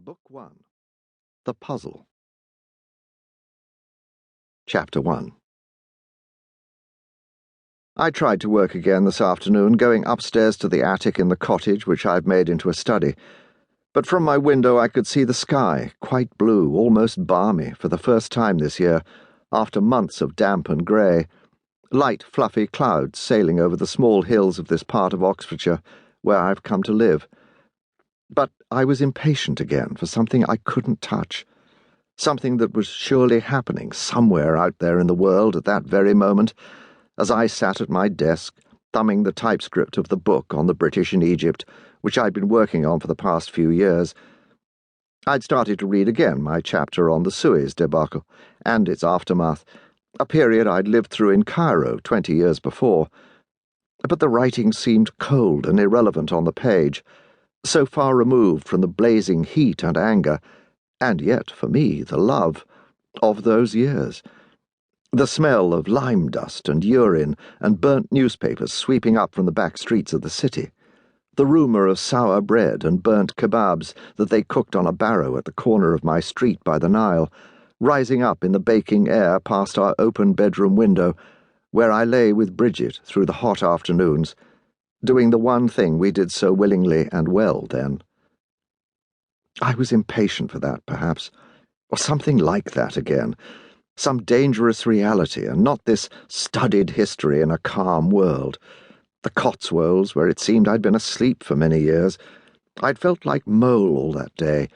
Book 1. The Puzzle. Chapter 1. I tried to work again this afternoon, going upstairs to the attic in the cottage which I've made into a study. But from my window I could see the sky, quite blue, almost balmy, for the first time this year, after months of damp and grey. Light, fluffy clouds sailing over the small hills of this part of Oxfordshire, where I've come to live. But I was impatient again for something I couldn't touch, something that was surely happening somewhere out there in the world at that very moment, as I sat at my desk, thumbing the typescript of the book on the British in Egypt, which I'd been working on for the past few years. I'd started to read again my chapter on the Suez debacle and its aftermath, a period I'd lived through in Cairo 20 years before. But the writing seemed cold and irrelevant on the page, so far removed from the blazing heat and anger, and yet, for me, the love, of those years. The smell of lime dust and urine and burnt newspapers sweeping up from the back streets of the city. The rumour of sour bread and burnt kebabs that they cooked on a barrow at the corner of my street by the Nile, rising up in the baking air past our open bedroom window, where I lay with Bridget through the hot afternoons, doing the one thing we did so willingly and well then. I was impatient for that, perhaps, or something like that again, some dangerous reality, and not this studied history in a calm world. The Cotswolds, where it seemed I'd been asleep for many years. I'd felt like Mole all that day.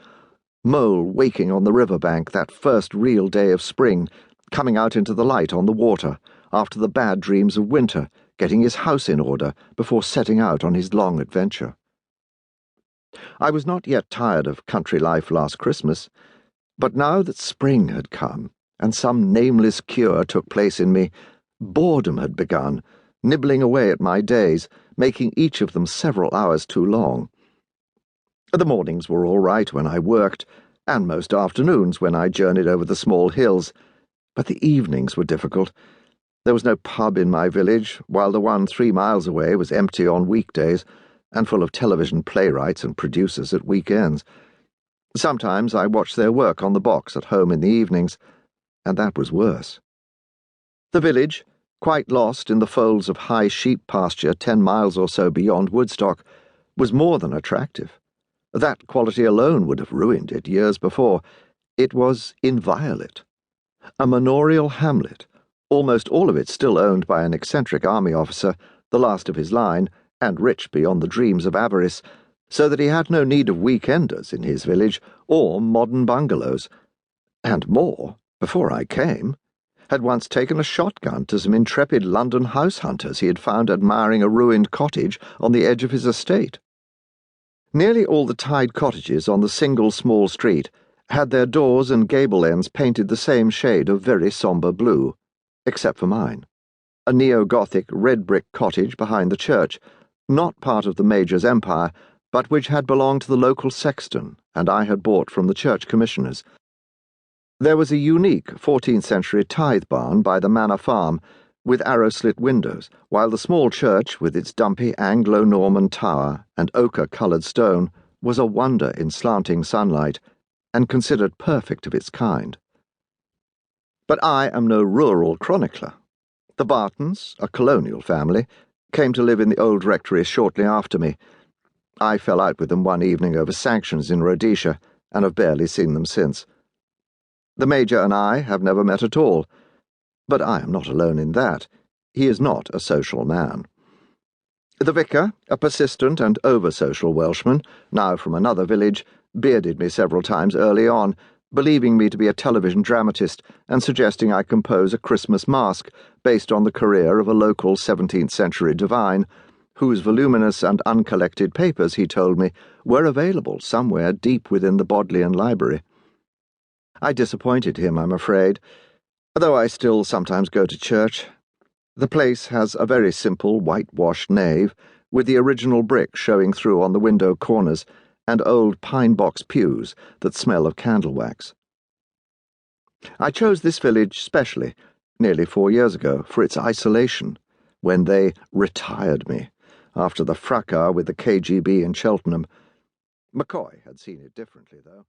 Mole waking on the riverbank that first real day of spring, coming out into the light on the water, after the bad dreams of winter, getting his house in order before setting out on his long adventure. I was not yet tired of country life last Christmas, but now that spring had come, and some nameless cure took place in me, boredom had begun, nibbling away at my days, making each of them several hours too long. The mornings were all right when I worked, and most afternoons when I journeyed over the small hills, but the evenings were difficult. There was no pub in my village, while the one 3 miles away was empty on weekdays and full of television playwrights and producers at weekends. Sometimes I watched their work on the box at home in the evenings, and that was worse. The village, quite lost in the folds of high sheep pasture 10 miles or so beyond Woodstock, was more than attractive. That quality alone would have ruined it years before. It was inviolate. A manorial hamlet, almost all of it still owned by an eccentric army officer, the last of his line, and rich beyond the dreams of avarice, so that he had no need of weekenders in his village, or modern bungalows. And more, before I came, had once taken a shotgun to some intrepid London house hunters he had found admiring a ruined cottage on the edge of his estate. Nearly all the tied cottages on the single small street had their doors and gable ends painted the same shade of very sombre blue, except for mine, a neo-Gothic red-brick cottage behind the church, not part of the Major's empire, but which had belonged to the local sexton, and I had bought from the church commissioners. There was a unique 14th-century tithe barn by the manor farm, with arrow-slit windows, while the small church, with its dumpy Anglo-Norman tower and ochre-coloured stone, was a wonder in slanting sunlight, and considered perfect of its kind. But I am no rural chronicler. The Bartons, a colonial family, came to live in the old rectory shortly after me. I fell out with them one evening over sanctions in Rhodesia, and have barely seen them since. The Major and I have never met at all, but I am not alone in that. He is not a social man. The vicar, a persistent and over-social Welshman, now from another village, bearded me several times early on, believing me to be a television dramatist and suggesting I compose a Christmas masque based on the career of a local 17th-century divine, whose voluminous and uncollected papers, he told me, were available somewhere deep within the Bodleian Library. I disappointed him, I'm afraid, though I still sometimes go to church. The place has a very simple whitewashed nave, with the original brick showing through on the window corners, and old pine-box pews that smell of candle wax. I chose this village specially, nearly 4 years ago, for its isolation, when they retired me, after the fracas with the KGB in Cheltenham. McCoy had seen it differently, though.